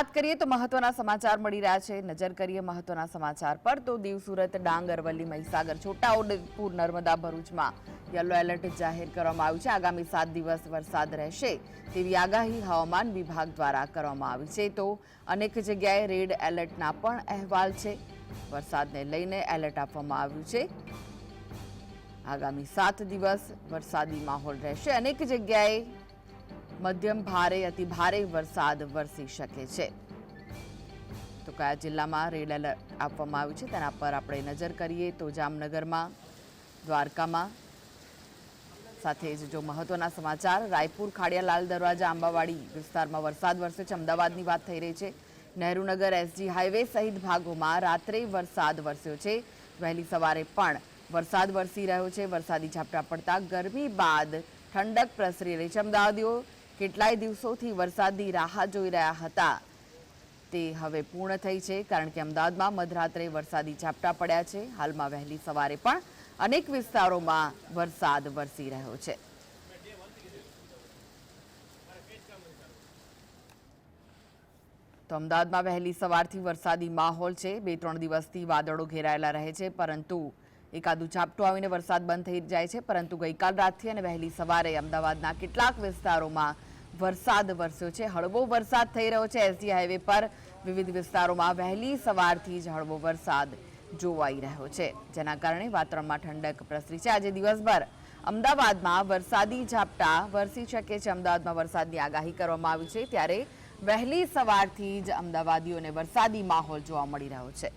વાત કરીએ તો મહત્વના સમાચાર મળી રહ્યા છે। નજર કરીએ મહત્વના સમાચાર પર તો દીવ, સુરત, ડાંગ, અરવલ્લી, મહીસાગર, છોટાઉદેપુર, નર્મદા, ભરૂચમાં યલો એલર્ટ જાહેર કરવામાં આવ્યું છે। આગામી 7 દિવસ વરસાદ રહેશે તેવી આગાહી હવામાન વિભાગ દ્વારા કરવામાં આવી છે। તો અનેક જગ્યાએ રેડ એલર્ટના પણ અહેવાલ છે। વરસાદને લઈને એલર્ટ આપવામાં આવ્યું છે। આગામી 7 દિવસ વરસાદી માહોલ રહેશે। અનેક જગ્યાએ મધ્યમ ભારે અતિ ભારે વરસાદ વરસી શકે છે। તો કયા જિલ્લામાં રેડ એલર્ટ આપવામાં આવ્યું છે તેના પર આપણે નજર કરીએ તો જામનગરમાં, દ્વારકામાં, સાથે જ જો મહત્વના સમાચાર રાયપુર, ખાડિયા, લાલ દરવાજા, આંબાવાડી વિસ્તારમાં વરસાદ વરસ્યો છે। અમદાવાદની વાત થઈ રહી છે। નહેરુનગર, એસજી હાઈવે સહિત ભાગોમાં રાત્રે વરસાદ વરસ્યો છે। વહેલી સવારે પણ વરસાદ વરસી રહ્યો છે। વરસાદી ઝાપટા પડતા ગરમી બાદ ઠંડક પ્રસરી રહી છે। અમદાવાદીઓ કેટલાય દિવસોથી વરસાદની રાહ જોઈ રહ્યા હતા તે હવે પૂર્ણ થઈ છે, કારણ કે અમદાવાદમાં મધરાત્રે વરસાદી ઝાપટા પડ્યા છે। હાલમાં વહેલી સવારે પણ અનેક વિસ્તારોમાં વરસાદ વરસી રહ્યો છે। તો અમદાવાદમાં વહેલી સવારથી વરસાદી માહોલ છે। 2-3 દિવસથી વાદળો ઘેરાયેલા રહે છે, પરંતુ એકાદું ઝાપટું આવીને વરસાદ બંધ થઈ જાય છે। પરંતુ ગઈકાલ રાતથી અને વહેલી સવારે અમદાવાદના કેટલાક વિસ્તારોમાં વરસાદ વરસ્યો છે। હળવો વરસાદ થઈ રહ્યો છે। એસજી હાઈવે પર વિવિધ વિસ્તારોમાં વહેલી સવારથી જ હળવો વરસાદ જોવાઈ રહ્યો છે, જેના કારણે વાતાવરણમાં ઠંડક પ્રસરી છે। આજે દિવસભર અમદાવાદમાં વરસાદી ઝાપટા વરસી શકે છે। અમદાવાદમાં વરસાદની આગાહી કરવામાં આવી છે, ત્યારે વહેલી સવારથી જ અમદાવાદીઓને વરસાદી માહોલ જોવા મળી રહ્યો છે।